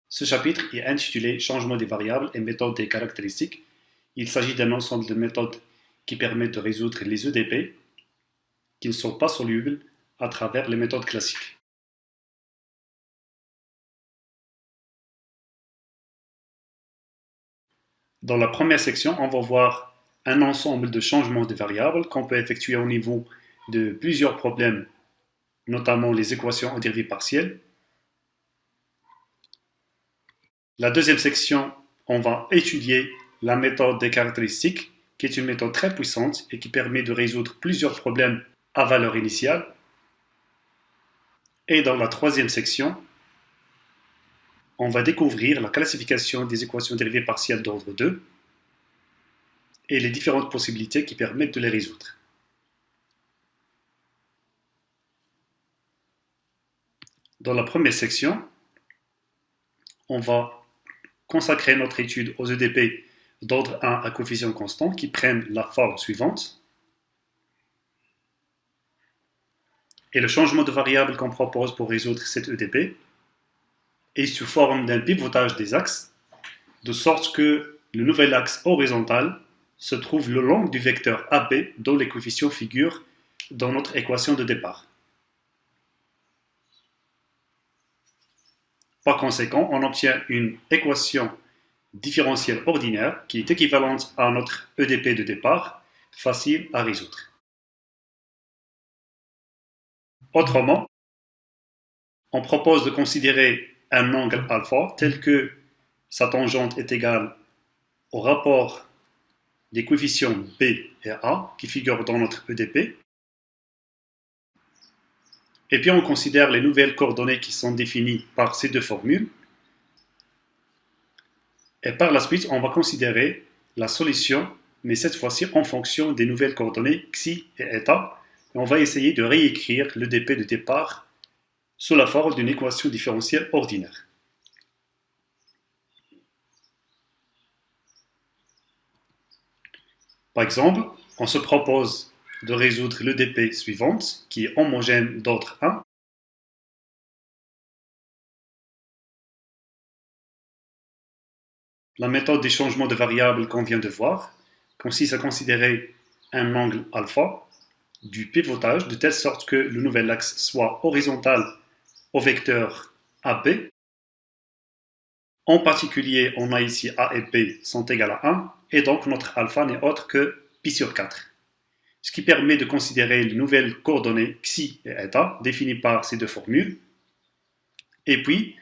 Ce chapitre est intitulé Changement des variables et méthodes des caractéristiques. Il s'agit d'un ensemble de méthodes qui permettent de résoudre les EDP qui ne sont pas solubles à travers les méthodes classiques. Dans la première section, on va voir un ensemble de changements de variables qu'on peut effectuer au niveau de plusieurs problèmes, notamment les équations en dérivée partielle. La deuxième section, on va étudier la méthode des caractéristiques, qui est une méthode très puissante et qui permet de résoudre plusieurs problèmes à valeur initiale. Et dans la troisième section, on va découvrir la classification des équations dérivées partielles d'ordre 2 et les différentes possibilités qui permettent de les résoudre. Dans la première section, on va consacrer notre étude aux EDP d'ordre 1 à coefficient constant qui prennent la forme suivante. Et le changement de variable qu'on propose pour résoudre cet EDP est sous forme d'un pivotage des axes, de sorte que le nouvel axe horizontal se trouve le long du vecteur AB dont les coefficients figurent dans notre équation de départ. Par conséquent, on obtient une équation différentielle ordinaire qui est équivalente à notre EDP de départ, facile à résoudre. Autrement, on propose de considérer un angle alpha tel que sa tangente est égale au rapport des coefficients B et A qui figurent dans notre EDP. Et puis on considère les nouvelles coordonnées qui sont définies par ces deux formules. Et par la suite, on va considérer la solution, mais cette fois-ci en fonction des nouvelles coordonnées xi et eta. Et on va essayer de réécrire l'EDP de départ sous la forme d'une équation différentielle ordinaire. Par exemple, on se propose de résoudre l'EDP suivante, qui est homogène d'ordre 1. La méthode des changements de variables qu'on vient de voir consiste à considérer un angle alpha du pivotage de telle sorte que le nouvel axe soit horizontal au vecteur AB. En particulier, on a ici A et B sont égales à 1, et donc notre alpha n'est autre que pi sur 4. Ce qui permet de considérer les nouvelles coordonnées xi et eta définies par ces deux formules. Et puis,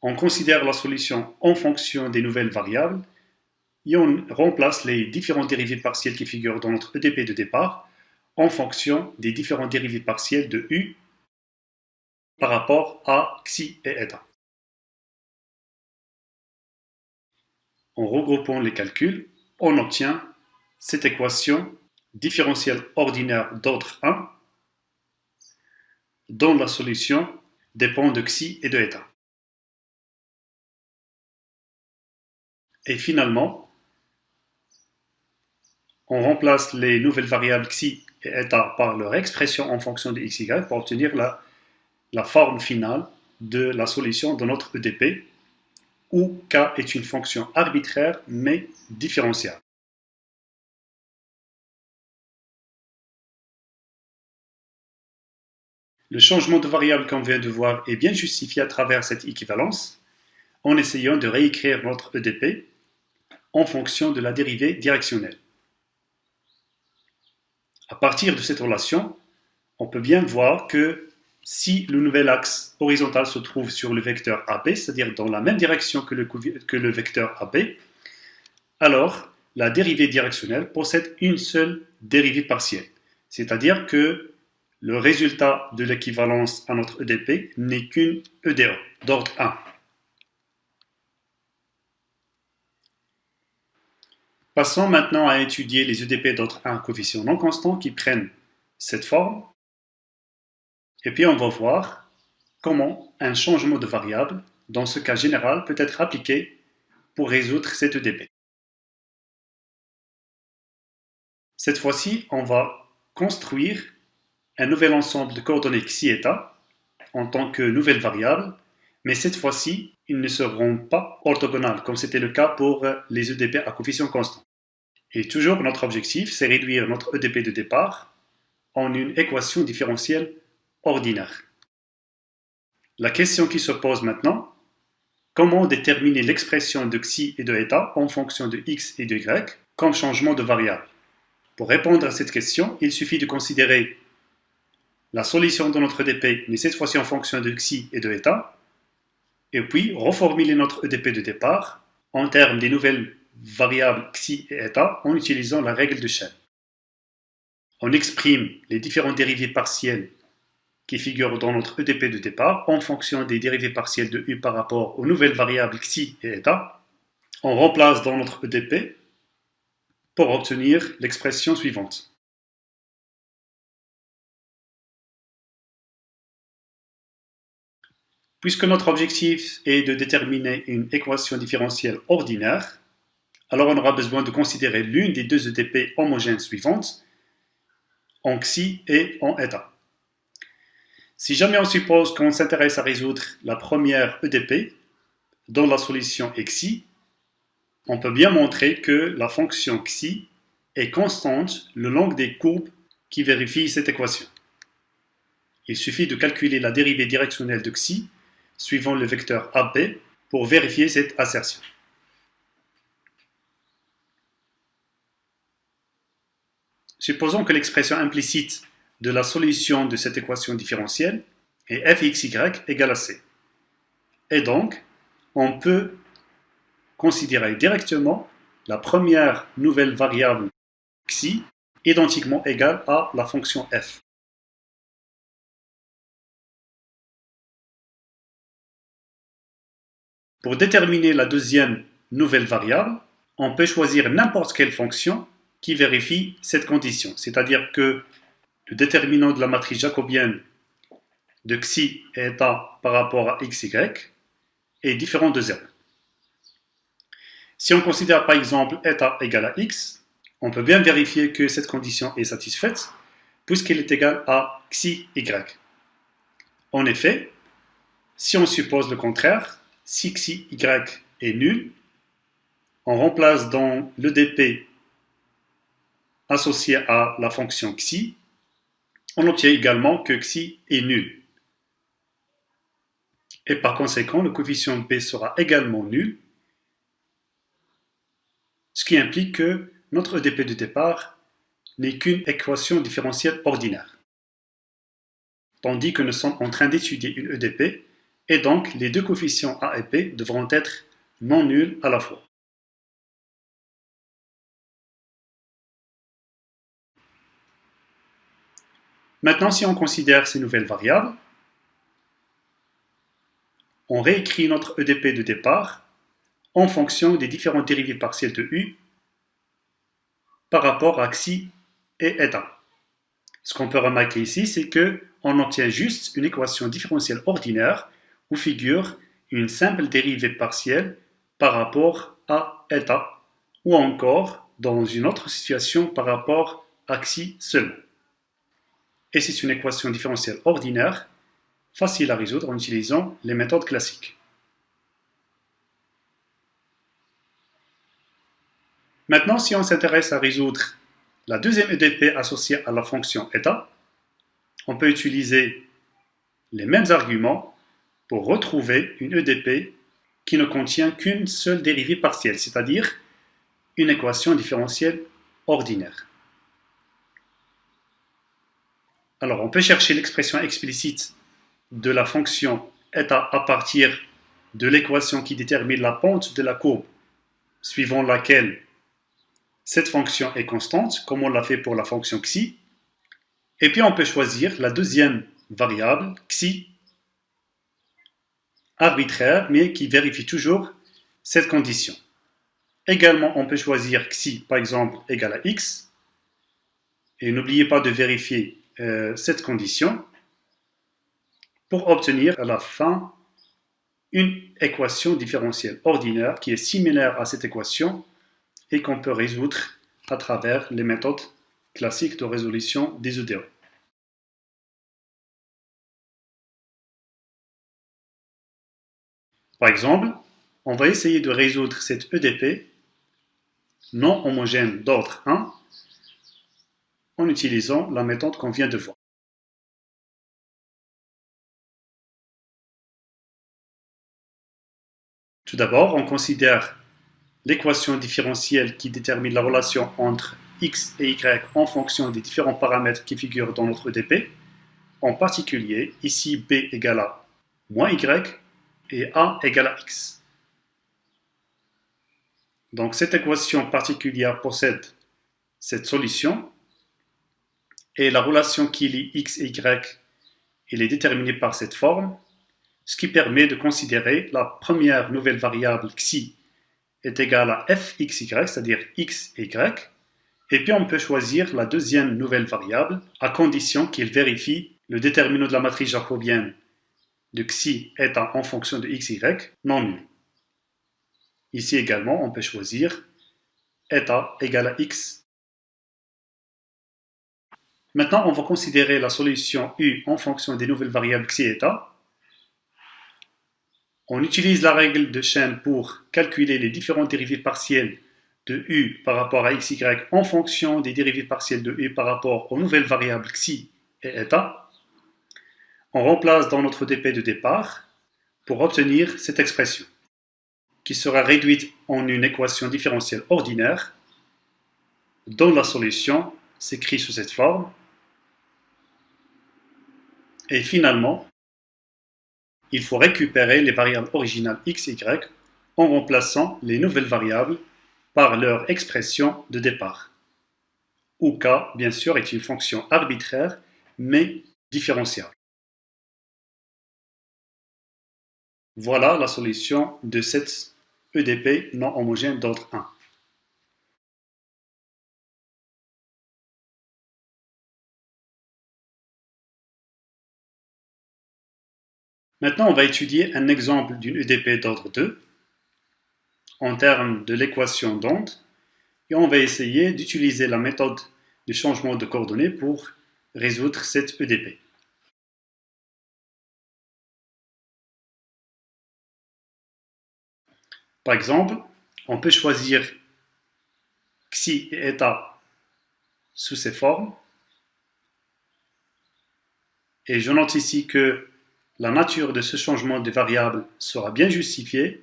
on considère la solution en fonction des nouvelles variables et on remplace les différents dérivés partiels qui figurent dans notre EDP de départ en fonction des différents dérivés partiels de U par rapport à xi et eta. En regroupant les calculs, on obtient cette équation différentielle ordinaire d'ordre 1 dont la solution dépend de xi et de eta. Et finalement, on remplace les nouvelles variables xi et eta par leur expression en fonction de x, y pour obtenir la forme finale de la solution de notre EDP, où k est une fonction arbitraire mais différentielle. Le changement de variable qu'on vient de voir est bien justifié à travers cette équivalence, en essayant de réécrire notre EDP en fonction de la dérivée directionnelle. À partir de cette relation, on peut bien voir que si le nouvel axe horizontal se trouve sur le vecteur AB, c'est-à-dire dans la même direction que le vecteur AB, alors la dérivée directionnelle possède une seule dérivée partielle. C'est-à-dire que le résultat de l'équivalence à notre EDP n'est qu'une EDO d'ordre 1. Passons maintenant à étudier les EDP d'ordre 1 coefficients non constants qui prennent cette forme. Et puis on va voir comment un changement de variable, dans ce cas général, peut être appliqué pour résoudre cet EDP. Cette fois-ci, on va construire un nouvel ensemble de coordonnées xi et eta en tant que nouvelle variable Mais cette fois-ci, ils ne seront pas orthogonales, comme c'était le cas pour les EDP à coefficient constant. Et toujours, notre objectif, c'est réduire notre EDP de départ en une équation différentielle ordinaire. La question qui se pose maintenant, comment déterminer l'expression de xi et de eta en fonction de x et de y comme changement de variable? Pour répondre à cette question, il suffit de considérer la solution de notre EDP, mais cette fois-ci en fonction de xi et de eta, et puis reformuler notre EDP de départ en termes des nouvelles variables xi et eta en utilisant la règle de chaîne. On exprime les différentes dérivées partielles qui figurent dans notre EDP de départ en fonction des dérivées partielles de u par rapport aux nouvelles variables xi et eta. On remplace dans notre EDP pour obtenir l'expression suivante. Puisque notre objectif est de déterminer une équation différentielle ordinaire, alors on aura besoin de considérer l'une des deux EDP homogènes suivantes, en xi et en eta. Si jamais on suppose qu'on s'intéresse à résoudre la première EDP, dont la solution est xi, on peut bien montrer que la fonction xi est constante le long des courbes qui vérifient cette équation. Il suffit de calculer la dérivée directionnelle de xi suivant le vecteur AB pour vérifier cette assertion. Supposons que l'expression implicite de la solution de cette équation différentielle est fxy égale à c. Et donc, on peut considérer directement la première nouvelle variable xi identiquement égale à la fonction f. Pour déterminer la deuxième nouvelle variable, on peut choisir n'importe quelle fonction qui vérifie cette condition, c'est-à-dire que le déterminant de la matrice jacobienne de xi et eta par rapport à xy est différent de 0. Si on considère par exemple eta égale à x, on peut bien vérifier que cette condition est satisfaite puisqu'elle est égale à xi y. En effet, si on suppose le contraire, si xi y est nul, on remplace dans l'EDP associé à la fonction xi, on obtient également que xi est nul. Et par conséquent, le coefficient p sera également nul, ce qui implique que notre EDP de départ n'est qu'une équation différentielle ordinaire. Tandis que nous sommes en train d'étudier une EDP, et donc les deux coefficients a et p devront être non nuls à la fois. Maintenant, si on considère ces nouvelles variables, on réécrit notre EDP de départ en fonction des différentes dérivées partielles de u par rapport à xi et eta. Ce qu'on peut remarquer ici, c'est qu'on obtient juste une équation différentielle ordinaire où figure une simple dérivée partielle par rapport à eta, ou encore, dans une autre situation, par rapport à xi seulement. Et c'est une équation différentielle ordinaire, facile à résoudre en utilisant les méthodes classiques. Maintenant, si on s'intéresse à résoudre la deuxième EDP associée à la fonction eta, on peut utiliser les mêmes arguments pour retrouver une EDP qui ne contient qu'une seule dérivée partielle, c'est-à-dire une équation différentielle ordinaire. Alors, on peut chercher l'expression explicite de la fonction eta à partir de l'équation qui détermine la pente de la courbe, suivant laquelle cette fonction est constante, comme on l'a fait pour la fonction xi. Et puis, on peut choisir la deuxième variable, xi, arbitraire, mais qui vérifie toujours cette condition. Également, on peut choisir xi, par exemple, égale à x. Et n'oubliez pas de vérifier cette condition pour obtenir à la fin une équation différentielle ordinaire qui est similaire à cette équation et qu'on peut résoudre à travers les méthodes classiques de résolution des EDO. Par exemple, on va essayer de résoudre cet EDP non homogène d'ordre 1 en utilisant la méthode qu'on vient de voir. Tout d'abord, on considère l'équation différentielle qui détermine la relation entre x et y en fonction des différents paramètres qui figurent dans notre EDP. En particulier, ici b égale à moins y et a égale à x. Donc cette équation particulière possède cette solution et la relation qui lie x et y elle est déterminée par cette forme, ce qui permet de considérer la première nouvelle variable xi est égale à fxy, c'est-à-dire x et y, et puis on peut choisir la deuxième nouvelle variable à condition qu'il vérifie le déterminant de la matrice jacobienne de xi étant en fonction de x, y non nul. Ici également, on peut choisir eta égale à x. Maintenant, on va considérer la solution u en fonction des nouvelles variables xi et eta. On utilise la règle de chaîne pour calculer les différentes dérivées partielles de u par rapport à x, y en fonction des dérivées partielles de u par rapport aux nouvelles variables xi et eta. On remplace dans notre dp de départ pour obtenir cette expression, qui sera réduite en une équation différentielle ordinaire dont la solution s'écrit sous cette forme. Et finalement, il faut récupérer les variables originales x et y en remplaçant les nouvelles variables par leur expression de départ, où k, bien sûr, est une fonction arbitraire, mais différentiable. Voilà la solution de cette EDP non homogène d'ordre 1. Maintenant, on va étudier un exemple d'une EDP d'ordre 2 en termes de l'équation d'onde et on va essayer d'utiliser la méthode de changement de coordonnées pour résoudre cette EDP. Par exemple, on peut choisir xi et eta sous ces formes. Et je note ici que la nature de ce changement de variable sera bien justifiée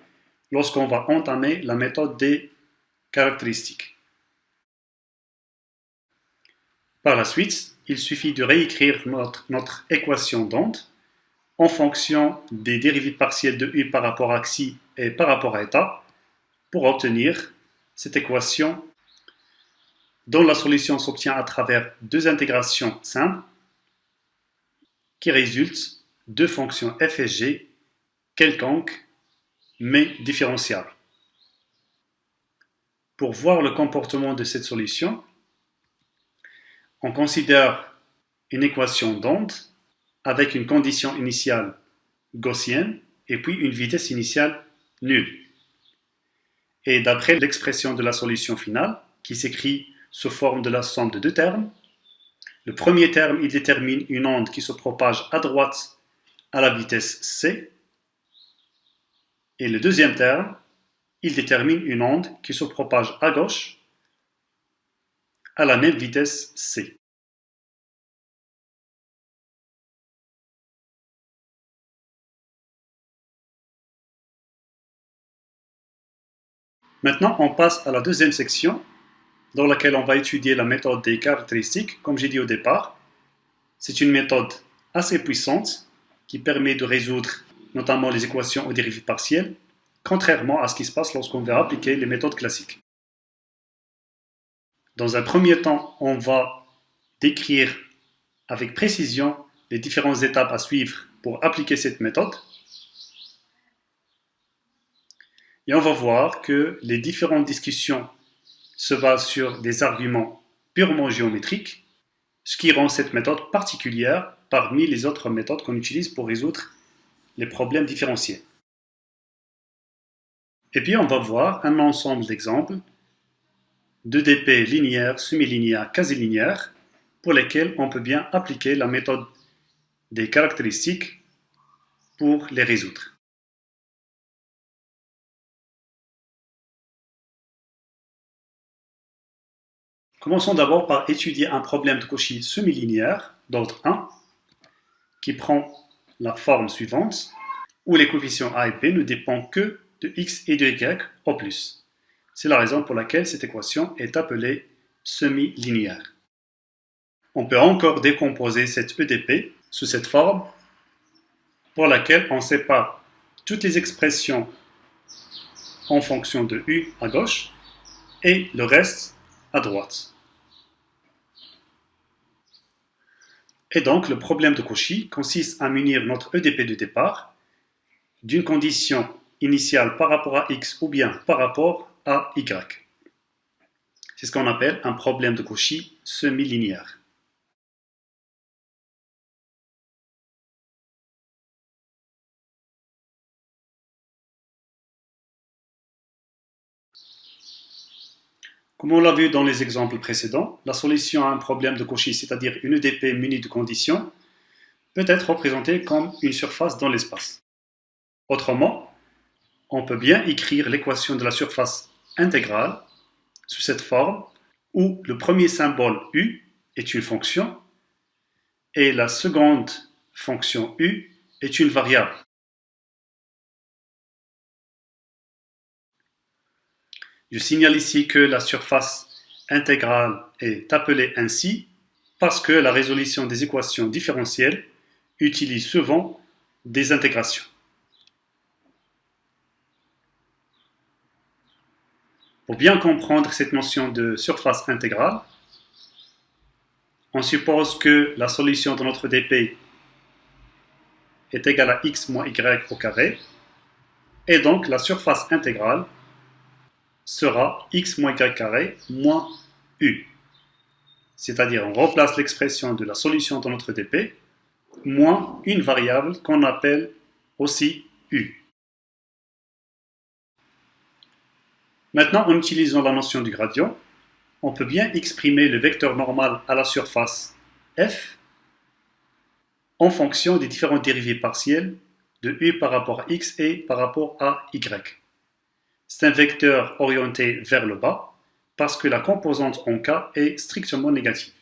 lorsqu'on va entamer la méthode des caractéristiques. Par la suite, il suffit de réécrire notre équation d'onde en fonction des dérivées partielles de u par rapport à xi et par rapport à eta pour obtenir cette équation dont la solution s'obtient à travers deux intégrations simples qui résultent de fonctions f et g quelconques mais différenciables. Pour voir le comportement de cette solution, on considère une équation d'onde avec une condition initiale gaussienne et puis une vitesse initiale nulle. Et d'après l'expression de la solution finale, qui s'écrit sous forme de la somme de deux termes, le premier terme, il détermine une onde qui se propage à droite à la vitesse c, et le deuxième terme, il détermine une onde qui se propage à gauche à la même vitesse c. Maintenant, on passe à la deuxième section, dans laquelle on va étudier la méthode des caractéristiques, comme j'ai dit au départ. C'est une méthode assez puissante qui permet de résoudre notamment les équations aux dérivées partielles, contrairement à ce qui se passe lorsqu'on va appliquer les méthodes classiques. Dans un premier temps, on va décrire avec précision les différentes étapes à suivre pour appliquer cette méthode. Et on va voir que les différentes discussions se basent sur des arguments purement géométriques, ce qui rend cette méthode particulière parmi les autres méthodes qu'on utilise pour résoudre les problèmes différentiels. Et puis on va voir un ensemble d'exemples d'EDP linéaires, semi-linéaires, quasi-linéaires, pour lesquels on peut bien appliquer la méthode des caractéristiques pour les résoudre. Commençons d'abord par étudier un problème de Cauchy semi-linéaire d'ordre 1 qui prend la forme suivante où les coefficients a et b ne dépendent que de x et de y au plus. C'est la raison pour laquelle cette équation est appelée semi-linéaire. On peut encore décomposer cette EDP sous cette forme pour laquelle on sépare toutes les expressions en fonction de u à gauche et le reste à droite. Et donc, le problème de Cauchy consiste à munir notre EDP de départ d'une condition initiale par rapport à x ou bien par rapport à y. C'est ce qu'on appelle un problème de Cauchy semi-linéaire. Comme on l'a vu dans les exemples précédents, la solution à un problème de Cauchy, c'est-à-dire une EDP munie de conditions, peut être représentée comme une surface dans l'espace. Autrement, on peut bien écrire l'équation de la surface intégrale sous cette forme où le premier symbole u est une fonction et la seconde fonction u est une variable. Je signale ici que la surface intégrale est appelée ainsi parce que la résolution des équations différentielles utilise souvent des intégrations. Pour bien comprendre cette notion de surface intégrale, on suppose que la solution de notre dp est égale à x moins y au carré, et donc la surface intégrale sera x moins y carré moins u. C'est-à-dire on remplace l'expression de la solution de notre dp moins une variable qu'on appelle aussi u. Maintenant, en utilisant la notion du gradient, on peut bien exprimer le vecteur normal à la surface f en fonction des différentes dérivées partielles de u par rapport à x et par rapport à y. C'est un vecteur orienté vers le bas parce que la composante en k est strictement négative.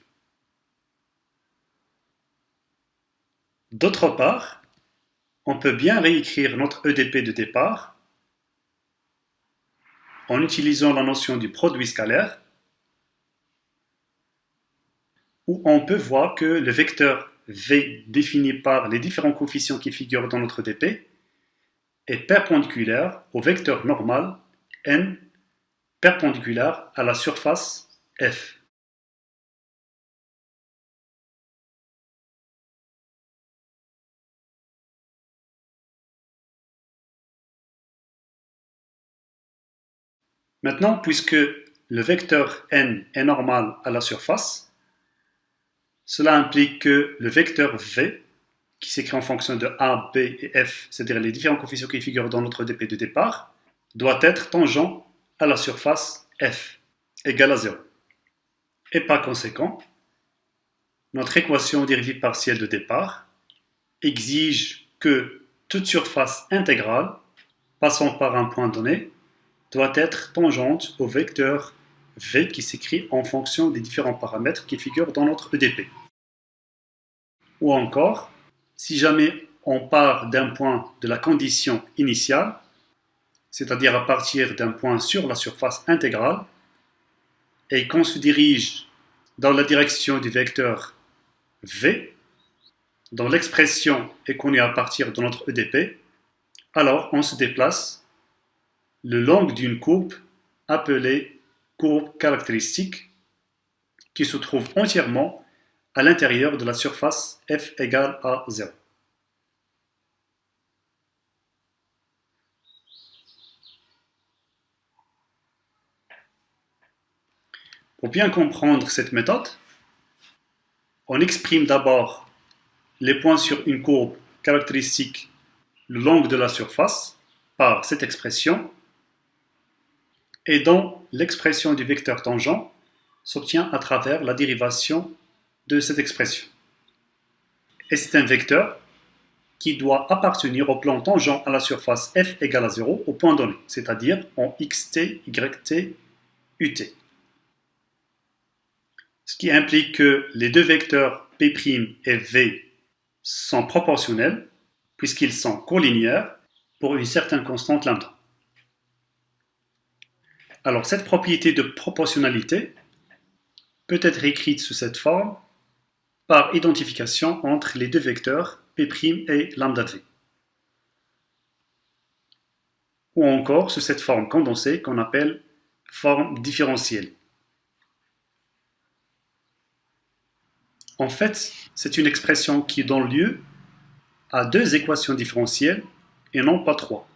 D'autre part, on peut bien réécrire notre EDP de départ en utilisant la notion du produit scalaire, où on peut voir que le vecteur v défini par les différents coefficients qui figurent dans notre dp est perpendiculaire au vecteur normal n perpendiculaire à la surface f. Maintenant, puisque le vecteur n est normal à la surface, cela implique que le vecteur v, qui s'écrit en fonction de a, b et f, c'est-à-dire les différents coefficients qui figurent dans notre dp de départ, doit être tangent à la surface f, égale à 0. Et par conséquent, notre équation dérivative partielle de départ exige que toute surface intégrale passant par un point donné doit être tangente au vecteur v qui s'écrit en fonction des différents paramètres qui figurent dans notre EDP. Ou encore, si jamais on part d'un point de la condition initiale, c'est-à-dire à partir d'un point sur la surface intégrale, et qu'on se dirige dans la direction du vecteur v, dont l'expression est connue à partir de notre EDP, alors on se déplace le long d'une courbe appelée courbe caractéristique qui se trouve entièrement à l'intérieur de la surface f égale à 0. Pour bien comprendre cette méthode, on exprime d'abord les points sur une courbe caractéristique le long de la surface par cette expression, et dont l'expression du vecteur tangent s'obtient à travers la dérivation de cette expression. Et c'est un vecteur qui doit appartenir au plan tangent à la surface f égale à 0 au point donné, c'est-à-dire en xt, yt, ut. ce qui implique que les deux vecteurs P' et V sont proportionnels puisqu'ils sont collinéaires pour une certaine constante lambda. Alors cette propriété de proportionnalité peut être écrite sous cette forme par identification entre les deux vecteurs P' et lambda V. Ou encore sous cette forme condensée qu'on appelle forme différentielle. En fait, c'est une expression qui donne lieu à deux équations différentielles et non pas trois.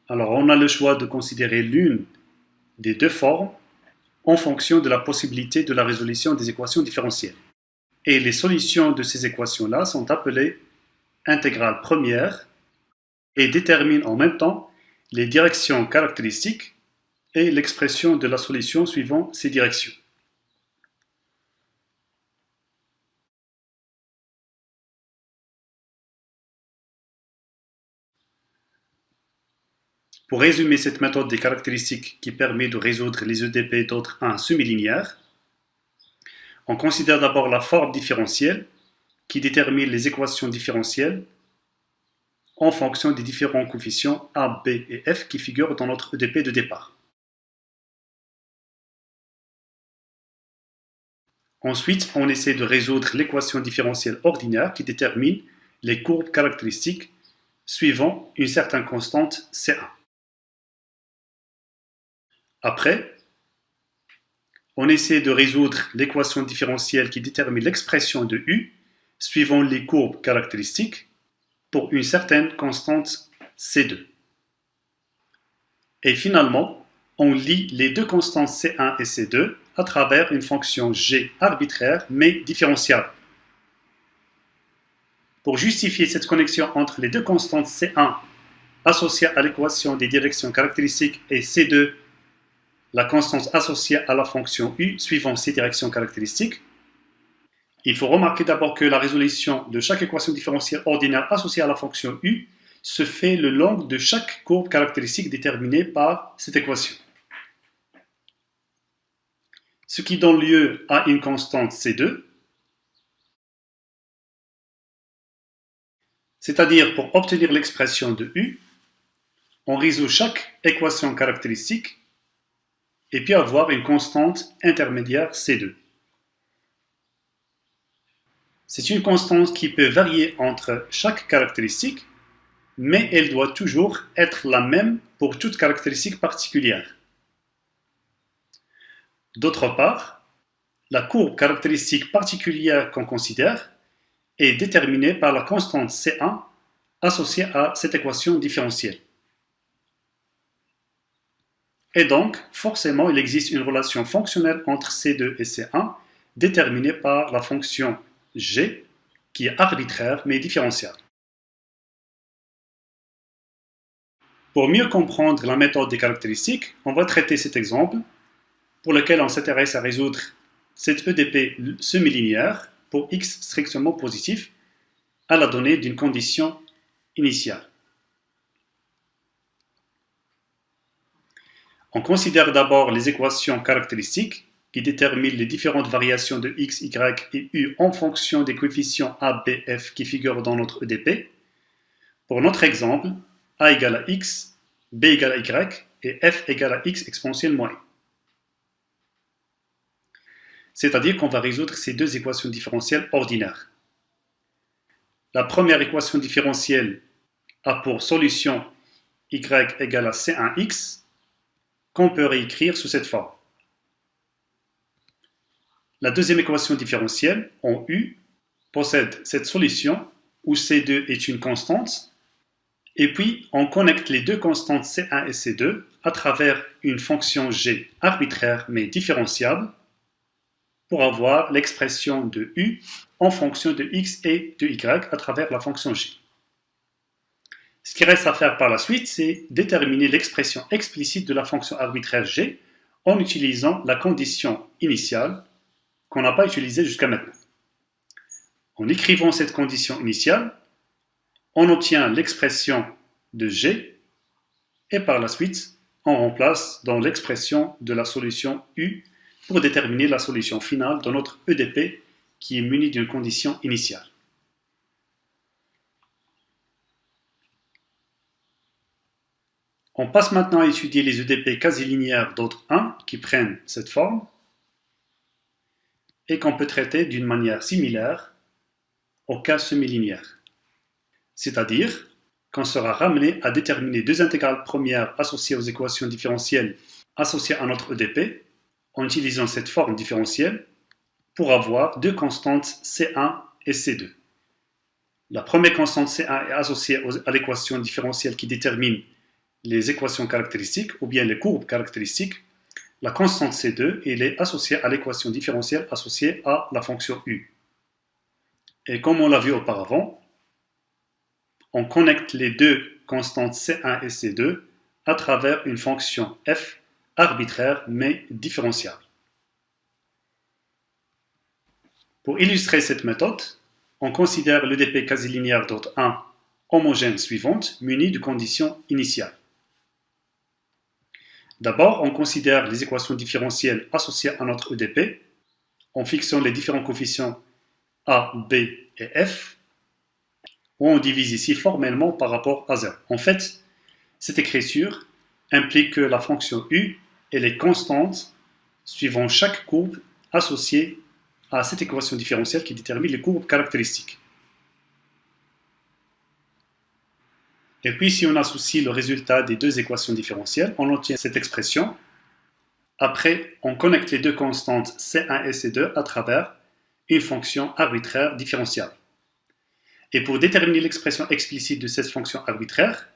Alors on a le choix de considérer l'une des deux formes en fonction de la possibilité de la résolution des équations différentielles. Et les solutions de ces équations-là sont appelées intégrales premières et déterminent en même temps les directions caractéristiques et l'expression de la solution suivant ces directions. Pour résumer cette méthode des caractéristiques qui permet de résoudre les EDP d'ordre 1 semi-linéaire, on considère d'abord la forme différentielle qui détermine les équations différentielles en fonction des différents coefficients A, B et F qui figurent dans notre EDP de départ. Ensuite, on essaie de résoudre l'équation différentielle ordinaire qui détermine les courbes caractéristiques suivant une certaine constante C1. Après, on essaie de résoudre l'équation différentielle qui détermine l'expression de U suivant les courbes caractéristiques pour une certaine constante C2. Et finalement, on lie les deux constantes C1 et C2 à travers une fonction G arbitraire mais différenciable. Pour justifier cette connexion entre les deux constantes C1 associées à l'équation des directions caractéristiques et C2, la constante associée à la fonction U suivant ces directions caractéristiques, il faut remarquer d'abord que la résolution de chaque équation différentielle ordinaire associée à la fonction U se fait le long de chaque courbe caractéristique déterminée par cette équation. Ce qui donne lieu à une constante C2, c'est-à-dire pour obtenir l'expression de U, on résout chaque équation caractéristique et puis avoir une constante intermédiaire C2. C'est une constante qui peut varier entre chaque caractéristique, mais elle doit toujours être la même pour toute caractéristique particulière. D'autre part, la courbe caractéristique particulière qu'on considère est déterminée par la constante C1 associée à cette équation différentielle. Et donc, forcément, il existe une relation fonctionnelle entre C2 et C1 déterminée par la fonction G, qui est arbitraire mais différentiable. Pour mieux comprendre la méthode des caractéristiques, on va traiter cet exemple pour lequel on s'intéresse à résoudre cette EDP semi-linéaire pour x strictement positif à la donnée d'une condition initiale. On considère d'abord les équations caractéristiques qui déterminent les différentes variations de x, y et u en fonction des coefficients a, b, f qui figurent dans notre EDP. Pour notre exemple, a égale à x, b égale à y et f égale à x exponentielle moins 1. C'est-à-dire qu'on va résoudre ces deux équations différentielles ordinaires. La première équation différentielle a pour solution y égale à c1x, qu'on peut réécrire sous cette forme. La deuxième équation différentielle, en U, possède cette solution où C2 est une constante, et puis on connecte les deux constantes C1 et C2 à travers une fonction G arbitraire mais différenciable pour avoir l'expression de U en fonction de x et de y à travers la fonction G. Ce qui reste à faire par la suite, c'est déterminer l'expression explicite de la fonction arbitraire G en utilisant la condition initiale qu'on n'a pas utilisée jusqu'à maintenant. En écrivant cette condition initiale, on obtient l'expression de G et par la suite, on remplace dans l'expression de la solution U pour déterminer la solution finale de notre EDP qui est muni d'une condition initiale. On passe maintenant à étudier les EDP quasi-linéaires d'ordre 1 qui prennent cette forme et qu'on peut traiter d'une manière similaire au cas semi-linéaire. C'est-à-dire qu'on sera ramené à déterminer deux intégrales premières associées aux équations différentielles associées à notre EDP en utilisant cette forme différentielle pour avoir deux constantes C1 et C2. La première constante C1 est associée à l'équation différentielle qui détermine les équations caractéristiques ou bien les courbes caractéristiques. La constante C2 elle est associée à l'équation différentielle associée à la fonction U. Et comme on l'a vu auparavant, on connecte les deux constantes C1 et C2 à travers une fonction f arbitraire mais différentiable. Pour illustrer cette méthode, on considère l'EDP quasi-linéaire d'ordre 1 homogène suivante munie de conditions initiales. D'abord, on considère les équations différentielles associées à notre EDP en fixant les différents coefficients A, B et F, où on divise ici formellement par rapport à 0. En fait, cette écriture implique que la fonction U elle est constante suivant chaque courbe associée à cette équation différentielle qui détermine les courbes caractéristiques. Et puis, si on associe le résultat des deux équations différentielles, on obtient cette expression. Après, on connecte les deux constantes C1 et C2 à travers une fonction arbitraire différentielle. Et pour déterminer l'expression explicite de cette fonction arbitraire,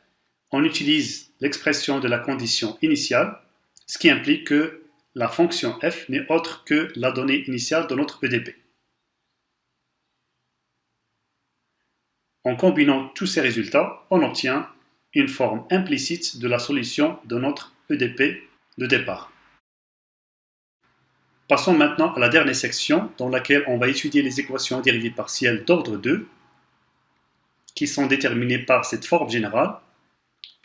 on utilise l'expression de la condition initiale, ce qui implique que la fonction f n'est autre que la donnée initiale de notre EDP. En combinant tous ces résultats, on obtient une forme implicite de la solution de notre EDP de départ. Passons maintenant à la dernière section dans laquelle on va étudier les équations dérivées partielles d'ordre 2 qui sont déterminées par cette forme générale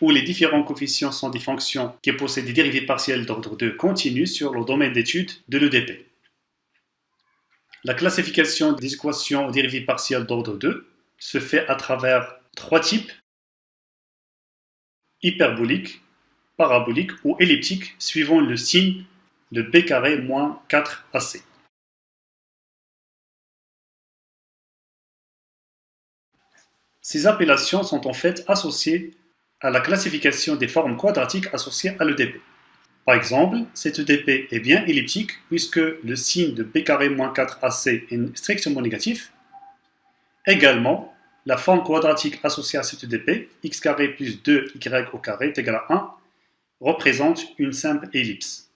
où les différents coefficients sont des fonctions qui possèdent des dérivées partielles d'ordre 2 continues sur le domaine d'étude de l'EDP. La classification des équations aux dérivées partielles d'ordre 2 se fait à travers trois types: hyperbolique, parabolique ou elliptique, suivant le signe de b carré moins 4ac. Ces appellations sont en fait associées à la classification des formes quadratiques associées à l'EDP. Par exemple, cette EDP est bien elliptique puisque le signe de b carré moins 4ac est strictement négatif. Également, la forme quadratique associée à cette EDP, x carré plus 2y au carré est égal à 1, représente une simple ellipse.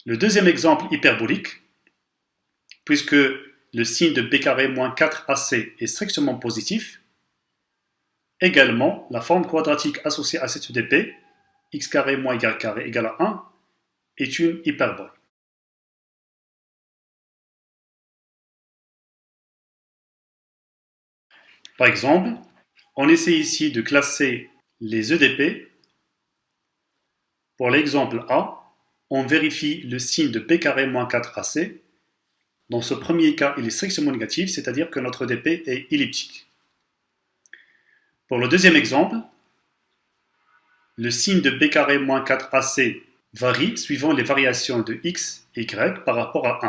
Le deuxième exemple hyperbolique, puisque le signe de b carré moins 4ac est strictement positif, également, la forme quadratique associée à cette EDP, x carré moins y carré égale à 1, est une hyperbole. Par exemple, on essaie ici de classer les EDP. Pour l'exemple A, on vérifie le signe de b carré moins 4ac. Dans ce premier cas, il est strictement négatif, c'est-à-dire que notre EDP est elliptique. Pour le deuxième exemple, le signe de b carré moins 4ac varie suivant les variations de x et y par rapport à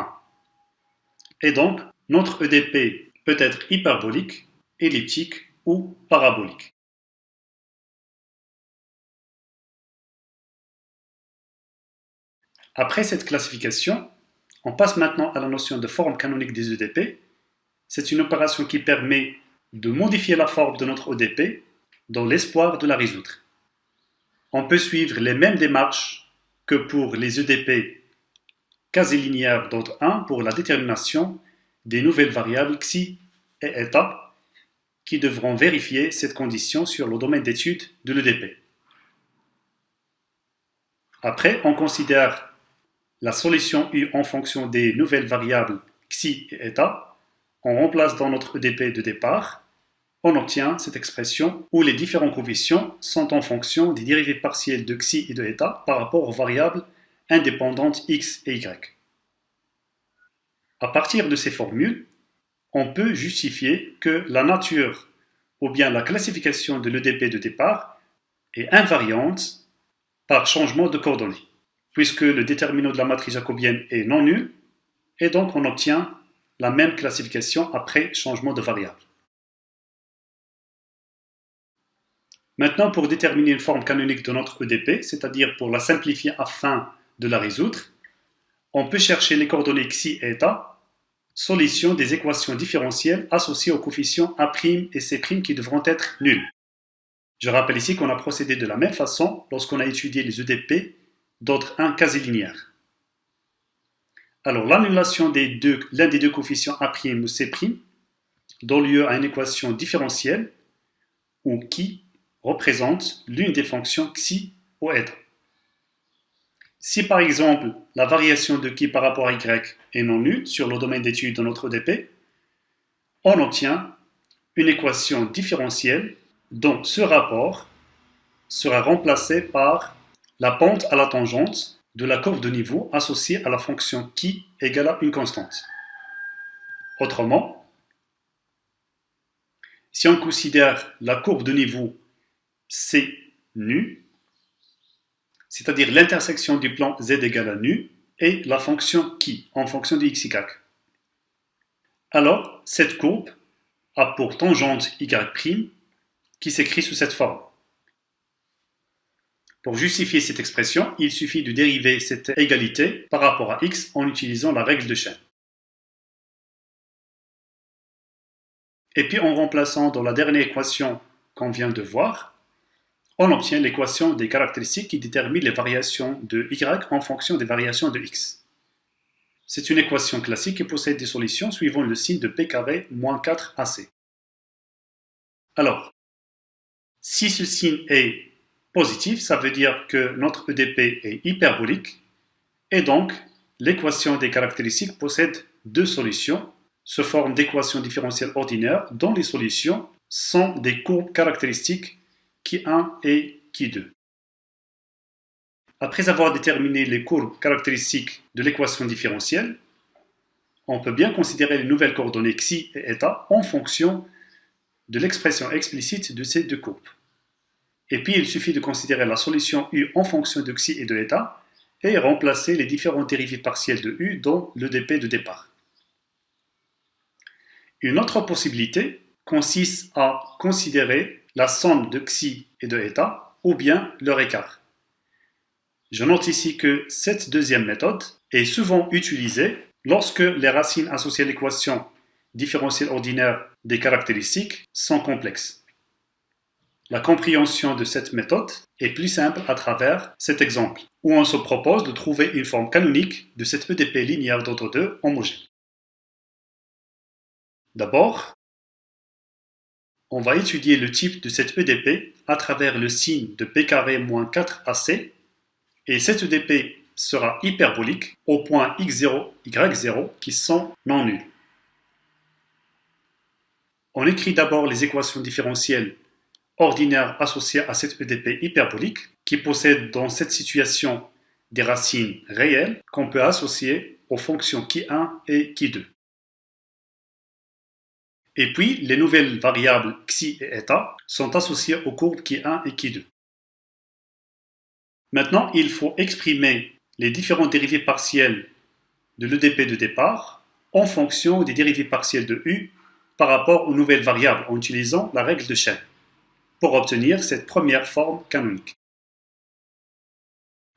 1. Et donc, notre EDP peut être hyperbolique, elliptique ou parabolique. Après cette classification, on passe maintenant à la notion de forme canonique des EDP. C'est une opération qui permet de modifier la forme de notre EDP dans l'espoir de la résoudre. On peut suivre les mêmes démarches que pour les EDP quasi-linéaires d'ordre 1 pour la détermination des nouvelles variables xi et eta qui devront vérifier cette condition sur le domaine d'étude de l'EDP. Après, on considère la solution U en fonction des nouvelles variables xi et eta. On remplace dans notre EDP de départ on obtient cette expression où les différents coefficients sont en fonction des dérivées partielles de xi et de eta par rapport aux variables indépendantes x et y. À partir de ces formules, on peut justifier que la nature ou bien la classification de l'EDP de départ est invariante par changement de coordonnées, puisque le déterminant de la matrice jacobienne est non nul, et donc on obtient la même classification après changement de variable. Maintenant, pour déterminer une forme canonique de notre EDP, c'est-à-dire pour la simplifier afin de la résoudre, on peut chercher les coordonnées xi et eta, solution des équations différentielles associées aux coefficients A' et C' qui devront être nuls. Je rappelle ici qu'on a procédé de la même façon lorsqu'on a étudié les EDP d'ordre 1 quasi linéaire. Alors, l'annulation de l'un des deux coefficients A' ou C' donne lieu à une équation différentielle où qui représente l'une des fonctions xi ou eta. Si par exemple la variation de qui par rapport à y est non nulle sur le domaine d'étude de notre EDP, on obtient une équation différentielle dont ce rapport sera remplacé par la pente à la tangente de la courbe de niveau associée à la fonction qui égale à une constante. Autrement, si on considère la courbe de niveau C nu, c'est-à-dire l'intersection du plan z égale à nu, et la fonction qui, en fonction de x, y. Alors, cette courbe a pour tangente y' qui s'écrit sous cette forme. Pour justifier cette expression, il suffit de dériver cette égalité par rapport à x en utilisant la règle de chaîne. Et puis en remplaçant dans la dernière équation qu'on vient de voir, on obtient l'équation des caractéristiques qui détermine les variations de y en fonction des variations de x. C'est une équation classique qui possède des solutions suivant le signe de p carré moins 4ac. Alors, si ce signe est positif, ça veut dire que notre EDP est hyperbolique, et donc l'équation des caractéristiques possède deux solutions, sous forme d'équation différentielle ordinaire dont les solutions sont des courbes caractéristiques qui1 et qui2. Après avoir déterminé les courbes caractéristiques de l'équation différentielle, on peut bien considérer les nouvelles coordonnées xi et eta en fonction de l'expression explicite de ces deux courbes. Et puis il suffit de considérer la solution u en fonction de xi et de eta et remplacer les différentes dérivées partielles de u dans l'EDP de départ. Une autre possibilité consiste à considérer la somme de xi et de eta ou bien leur écart. Je note ici que cette deuxième méthode est souvent utilisée lorsque les racines associées à l'équation différentielle ordinaire des caractéristiques sont complexes. La compréhension de cette méthode est plus simple à travers cet exemple, où on se propose de trouver une forme canonique de cette EDP linéaire d'ordre 2 homogène. D'abord, on va étudier le type de cette EDP à travers le signe de p carré moins 4ac, et cette EDP sera hyperbolique au point x0, y0 qui sont non nuls. On écrit d'abord les équations différentielles ordinaires associées à cette EDP hyperbolique qui possède dans cette situation des racines réelles qu'on peut associer aux fonctions qui1 et qui2. Et puis, les nouvelles variables xi et eta sont associées aux courbes qui1 et qui2. Maintenant, il faut exprimer les différentes dérivées partielles de l'EDP de départ en fonction des dérivées partielles de u par rapport aux nouvelles variables en utilisant la règle de chaîne pour obtenir cette première forme canonique.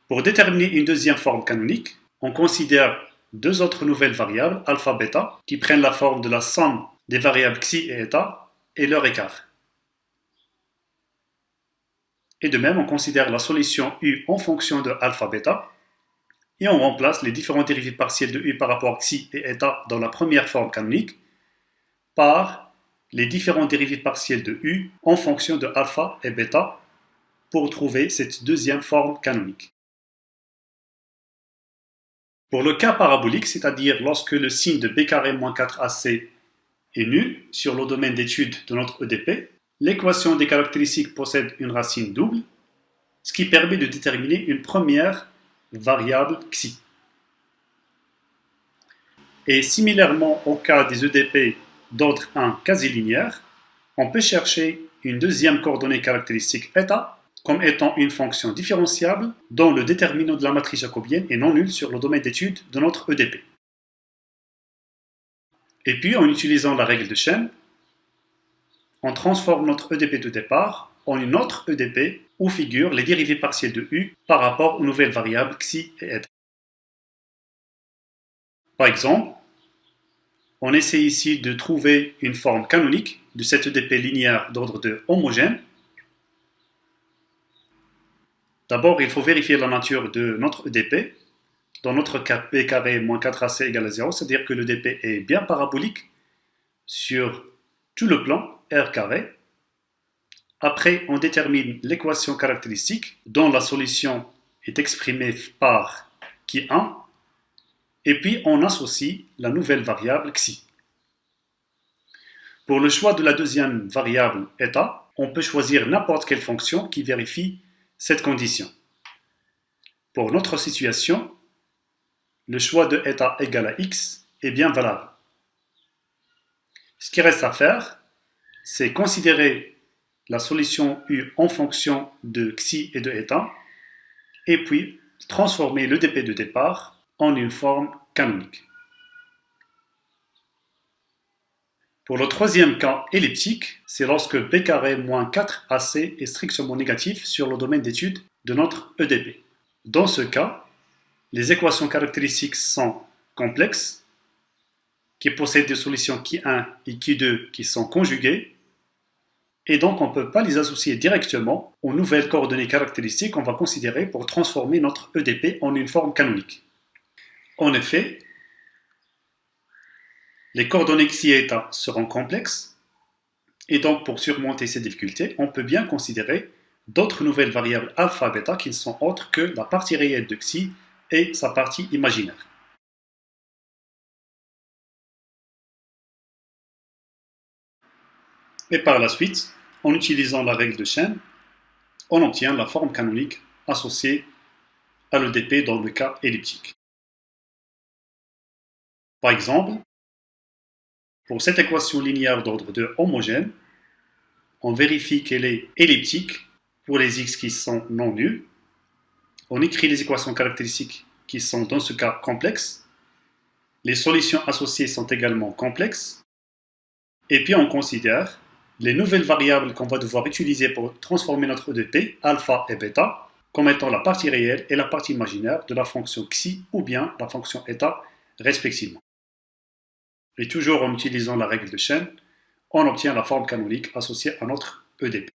Pour déterminer une deuxième forme canonique, on considère deux autres nouvelles variables, alpha, bêta, qui prennent la forme de la somme des variables xi et eta et leur écart. Et de même, on considère la solution u en fonction de alpha, bêta, et on remplace les différentes dérivées partielles de u par rapport à xi et eta dans la première forme canonique par les différentes dérivées partielles de u en fonction de alpha et bêta pour trouver cette deuxième forme canonique. Pour le cas parabolique, c'est-à-dire lorsque le signe de b carré moins 4ac est nul sur le domaine d'étude de notre EDP, l'équation des caractéristiques possède une racine double, ce qui permet de déterminer une première variable xi. Et similairement au cas des EDP d'ordre 1 quasi linéaire, on peut chercher une deuxième coordonnée caractéristique eta comme étant une fonction différenciable dont le déterminant de la matrice jacobienne est non nul sur le domaine d'étude de notre EDP. Et puis, en utilisant la règle de chaîne, on transforme notre EDP de départ en une autre EDP où figurent les dérivées partielles de U par rapport aux nouvelles variables xi et eta. Par exemple, on essaie ici de trouver une forme canonique de cette EDP linéaire d'ordre 2 homogène. D'abord, il faut vérifier la nature de notre EDP. Dans notre cas, p carré moins 4ac égale à 0, c'est-à-dire que l'EDP est bien parabolique sur tout le plan R carré. Après, on détermine l'équation caractéristique dont la solution est exprimée par qui 1, et puis on associe la nouvelle variable xi. Pour le choix de la deuxième variable eta, on peut choisir n'importe quelle fonction qui vérifie cette condition. Pour notre situation, le choix de eta égale à x est bien valable. Ce qui reste à faire, c'est considérer la solution U en fonction de xi et de eta, et puis transformer l'EDP de départ en une forme canonique. Pour le troisième cas elliptique, c'est lorsque p carré moins 4ac est strictement négatif sur le domaine d'étude de notre EDP. Dans ce cas, les équations caractéristiques sont complexes, qui possèdent des solutions qui1 et qui2 qui sont conjuguées, et donc on ne peut pas les associer directement aux nouvelles coordonnées caractéristiques qu'on va considérer pour transformer notre EDP en une forme canonique. En effet, les coordonnées xi et eta seront complexes, et donc pour surmonter ces difficultés, on peut bien considérer d'autres nouvelles variables alpha et bêta qui ne sont autres que la partie réelle de xi et sa partie imaginaire. Et par la suite, en utilisant la règle de chaîne, on obtient la forme canonique associée à l'EDP dans le cas elliptique. Par exemple, pour cette équation linéaire d'ordre 2 homogène, on vérifie qu'elle est elliptique pour les x qui sont non nuls. On écrit les équations caractéristiques qui sont dans ce cas complexes. Les solutions associées sont également complexes. Et puis on considère les nouvelles variables qu'on va devoir utiliser pour transformer notre EDP, alpha et bêta, comme étant la partie réelle et la partie imaginaire de la fonction xi ou bien la fonction eta respectivement. Et toujours en utilisant la règle de chaîne, on obtient la forme canonique associée à notre EDP.